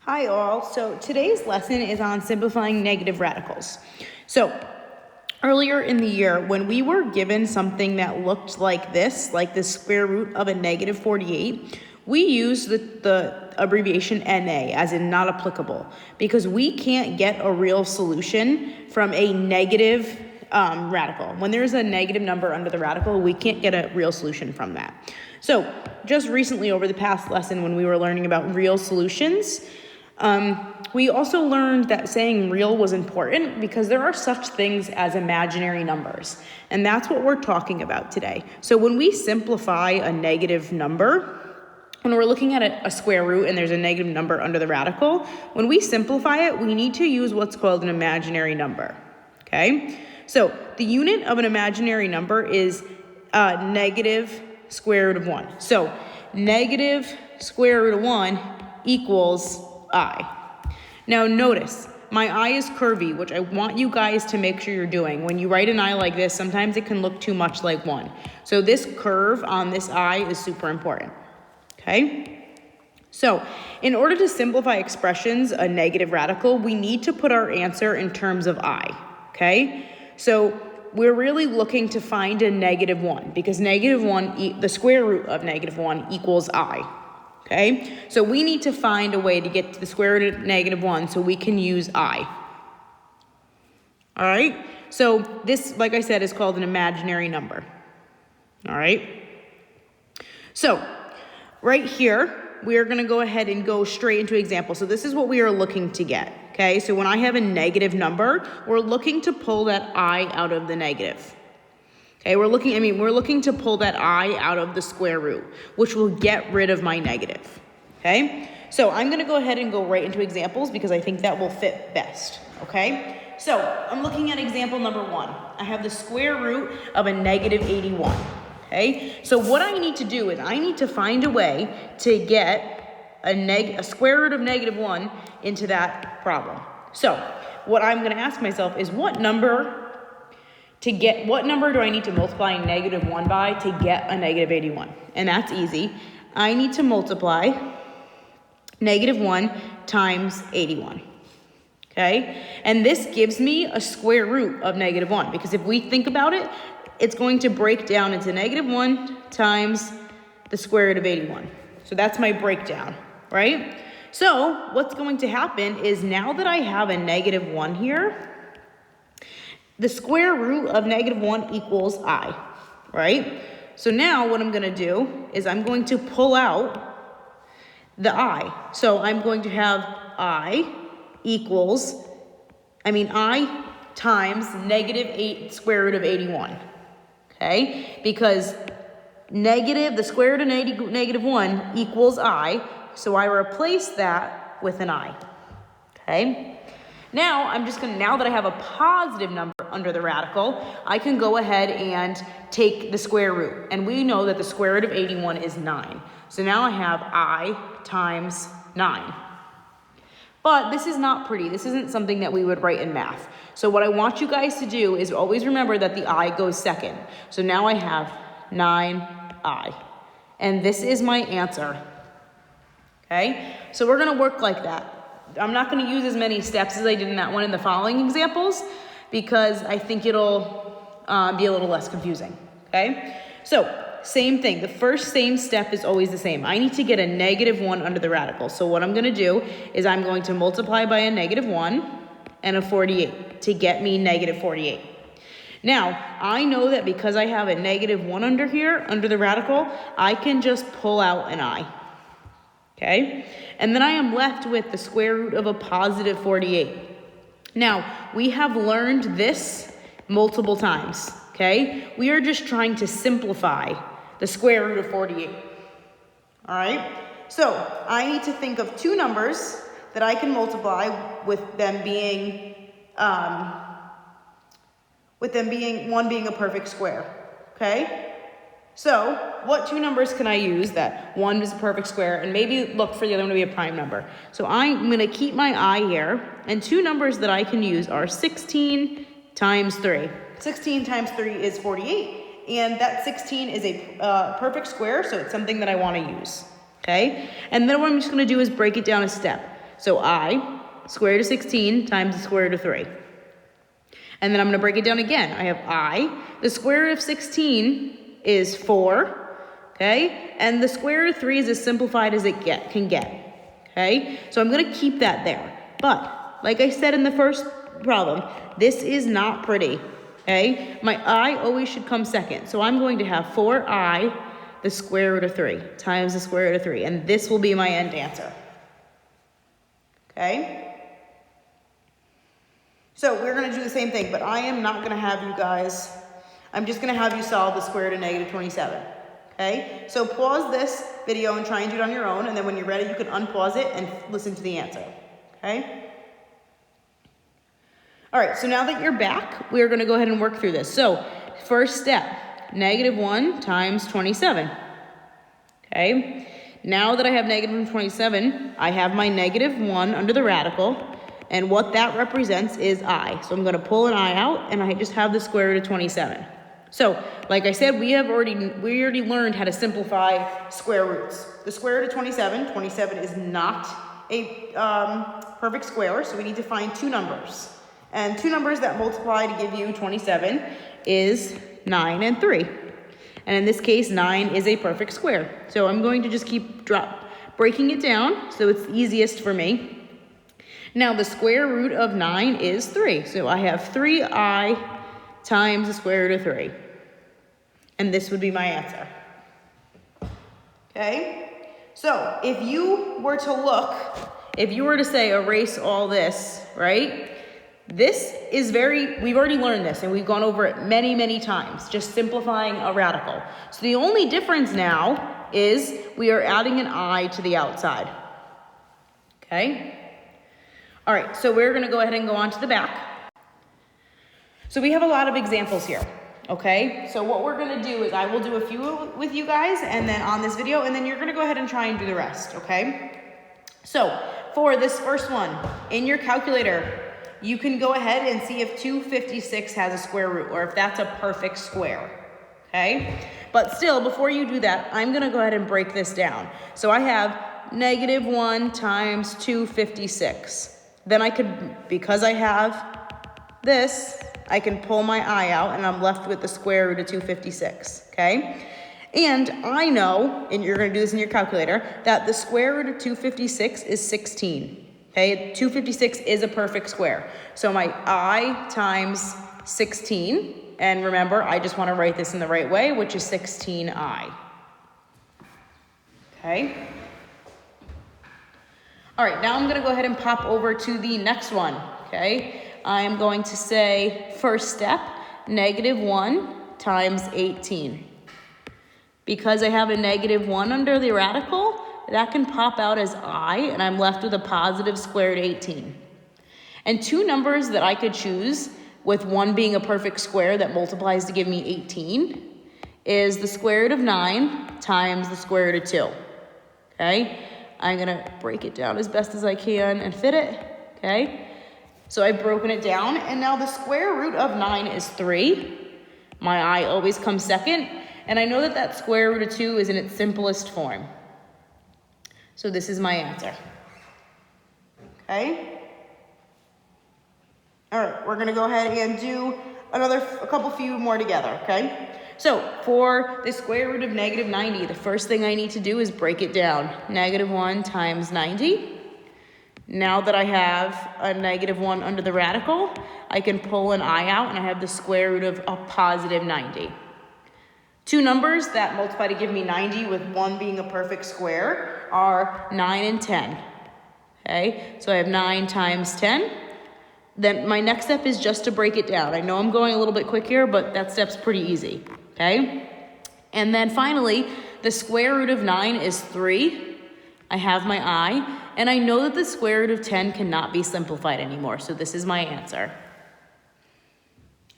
Hi all, so today's lesson is on simplifying negative radicals. So earlier in the year, when we were given something that looked like this, like the square root of a negative 48, we used the abbreviation NA, as in not applicable, because we can't get a real solution from a negative radical. When there's a negative number under the radical, we can't get a real solution from that. So just recently over the past lesson when we were learning about real solutions, we also learned that saying real was important because there are such things as imaginary numbers, and that's what we're talking about today. So when we simplify a negative number, when we're looking at a square root and there's a negative number under the radical, when we simplify it, we need to use what's called an imaginary number, okay? So the unit of an imaginary number is negative square root of 1. So negative square root of 1 equals I. Now notice, my I is curvy, which I want you guys to make sure you're doing. When you write an I like this, sometimes it can look too much like 1. So this curve on this I is super important, okay? So in order to simplify expressions, a negative radical, we need to put our answer in terms of I, okay? So we're really looking to find a negative 1 because negative 1, the square root of negative 1 equals I. Okay, so we need to find a way to get to the square root of negative 1 so we can use I. All right, so this, like I said, is called an imaginary number. All right, so right here, we are going to go ahead and go straight into example. So this is what we are looking to get. Okay, so when I have a negative number, we're looking to pull that I out of the negative. Okay, we're looking to pull that I out of the square root, which will get rid of my negative. Okay, so I'm going to go ahead and go right into examples because I think that will fit best. Okay, so I'm looking at example number 1. I have the square root of a negative 81. Okay, so what I need to do is I need to find a way to get a square root of negative 1 into that problem. So what I'm going to ask myself is what number do I need to multiply negative 1 by to get a negative 81? And that's easy. I need to multiply negative 1 times 81. Okay? And this gives me a square root of negative 1 because if we think about it, it's going to break down into negative 1 times the square root of 81. So that's my breakdown, right? So what's going to happen is now that I have a negative 1 here, the square root of negative 1 equals I, right? So now what I'm going to do is I'm going to pull out the I. So I'm going to have I times negative 8 square root of 81, okay? Because the square root of negative 1 equals I, so I replace that with an I, okay? Now, now that I have a positive number under the radical, I can go ahead and take the square root. And we know that the square root of 81 is 9. So now I have I times 9. But this is not pretty. This isn't something that we would write in math. So what I want you guys to do is always remember that the I goes second. So now I have 9I. And this is my answer. Okay? So we're going to work like that. I'm not going to use as many steps as I did in that one in the following examples because I think it'll be a little less confusing, okay? So, same thing. The same step is always the same. I need to get a negative 1 under the radical. So what I'm going to do is I'm going to multiply by a negative 1 and a 48 to get me negative 48. Now, I know that because I have a negative 1 under here, under the radical, I can just pull out an I. Okay, and then I am left with the square root of a positive 48. Now, we have learned this multiple times, okay? We are just trying to simplify the square root of 48, all right? So, I need to think of two numbers that I can multiply with them being one being a perfect square, okay? So, what two numbers can I use that one is a perfect square and maybe look for the other one to be a prime number? So I'm going to keep my I here, and two numbers that I can use are 16 times 3. 16 times 3 is 48, and that 16 is a perfect square, so it's something that I want to use, okay? And then what I'm just going to do is break it down a step. So I, square root of 16 times the square root of 3. And then I'm going to break it down again. I have I, the square root of 16 is 4, okay? And the square root of 3 is as simplified as it can get, okay? So I'm going to keep that there. But, like I said in the first problem, this is not pretty, okay? My I always should come second. So I'm going to have 4I, the square root of 3, times the square root of 3. And this will be my end answer, okay? So we're going to do the same thing, but I am not going to have you guys, I'm just going to have you solve the square root of negative 27, okay? So pause this video and try and do it on your own, and then when you're ready, you can unpause it and listen to the answer, okay? All right, so now that you're back, we're going to go ahead and work through this. So first step, negative 1 times 27, okay? Now that I have negative 27, I have my negative 1 under the radical, and what that represents is I. So I'm going to pull an I out, and I just have the square root of 27. So, like I said, we already learned how to simplify square roots. The square root of 27, 27 is not a perfect square, so we need to find two numbers. And two numbers that multiply to give you 27 is 9 and 3. And in this case, 9 is a perfect square. So I'm going to just keep breaking it down so it's easiest for me. Now the square root of 9 is 3. So I have 3I times the square root of 3. And this would be my answer. Okay? So if you were to say erase all this, right? This is we've already learned this and we've gone over it many, many times, just simplifying a radical. So the only difference now is we are adding an I to the outside. Okay? All right, so we're going to go ahead and go on to the back. So we have a lot of examples here, okay? So what we're going to do is I will do a few with you guys and then on this video, and then you're going to go ahead and try and do the rest, okay? So for this first one, in your calculator, you can go ahead and see if 256 has a square root or if that's a perfect square, okay? But still, before you do that, I'm going to go ahead and break this down. So I have negative 1 times 256. Then I could, because I have this, I can pull my I out and I'm left with the square root of 256, okay? And I know, and you're going to do this in your calculator, that the square root of 256 is 16, okay? 256 is a perfect square. So my I times 16, and remember, I just want to write this in the right way, which is 16I, okay? All right, now I'm going to go ahead and pop over to the next one, okay? I am going to say, first step, negative 1 times 18. Because I have a negative 1 under the radical, that can pop out as I, and I'm left with a positive square root of 18. And two numbers that I could choose, with one being a perfect square that multiplies to give me 18, is the square root of 9 times the square root of 2, okay? I'm going to break it down as best as I can and fit it, okay? So I've broken it down, and now the square root of 9 is 3. My I always comes second, and I know that that square root of 2 is in its simplest form. So this is my answer, okay? All right, we're going to go ahead and do a few more together, okay? So for the square root of negative 90, the first thing I need to do is break it down. Negative 1 times 90. Now that I have a negative 1 under the radical, I can pull an I out and I have the square root of a positive 90. Two numbers that multiply to give me 90 with one being a perfect square are 9 and 10. Okay, so I have 9 times 10. Then my next step is just to break it down. I know I'm going a little bit quick here, but that step's pretty easy. Okay, and then finally, the square root of 9 is 3. I have my I, and I know that the square root of 10 cannot be simplified anymore, so this is my answer.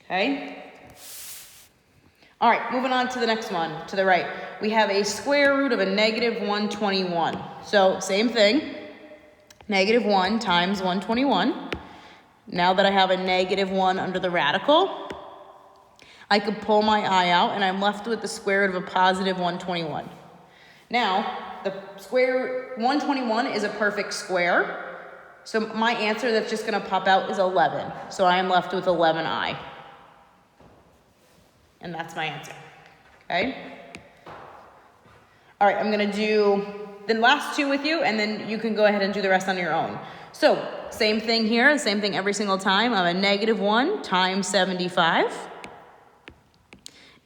Okay? All right, moving on to the next one, to the right. We have a square root of a negative 121. So, same thing, negative 1 times 121. Now that I have a negative 1 under the radical, I could pull my I out, and I'm left with the square root of a positive 121. Now, the square 121 is a perfect square, So my answer that's just gonna pop out is 11. So I am left with 11i. And that's my answer, okay? All right, I'm gonna do the last two with you, and then you can go ahead and do the rest on your own. So same thing here, same thing every single time. I have a -1 times 75.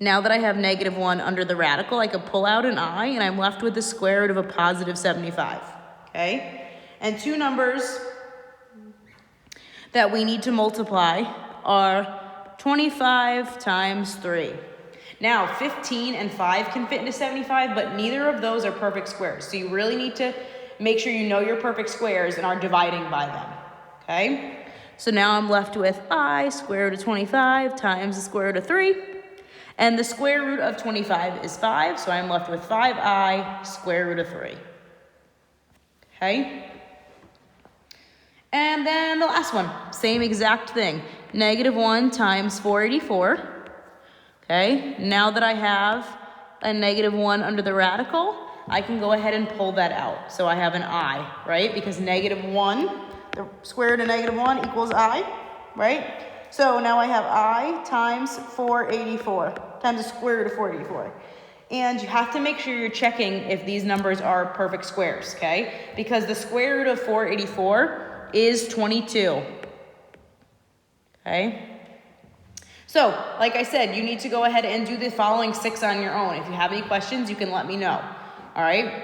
Now that I have -1 under the radical, I could pull out an I, and I'm left with the square root of a positive 75, okay? And two numbers that we need to multiply are 25 times 3. Now, 15 and 5 can fit into 75, but neither of those are perfect squares. So you really need to make sure you know your perfect squares and are dividing by them, okay? So now I'm left with I square root of 25 times the square root of 3. And the square root of 25 is 5, so I'm left with 5i square root of 3. Okay? And then the last one, same exact thing. -1 times 484. Okay, now that I have a -1 under the radical, I can go ahead and pull that out. So I have an I, right? Because -1, the square root of -1 equals I, right? So now I have I times 484, times the square root of 484. And you have to make sure you're checking if these numbers are perfect squares, okay? Because the square root of 484 is 22, okay? So, like I said, you need to go ahead and do the following 6 on your own. If you have any questions, you can let me know, all right?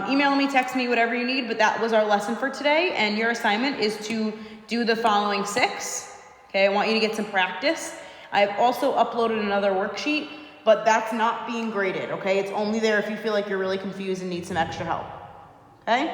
Email me, text me, whatever you need, but that was our lesson for today, and your assignment is to do the following 6, okay? I want you to get some practice. I've also uploaded another worksheet, but that's not being graded, okay? It's only there if you feel like you're really confused and need some extra help, okay?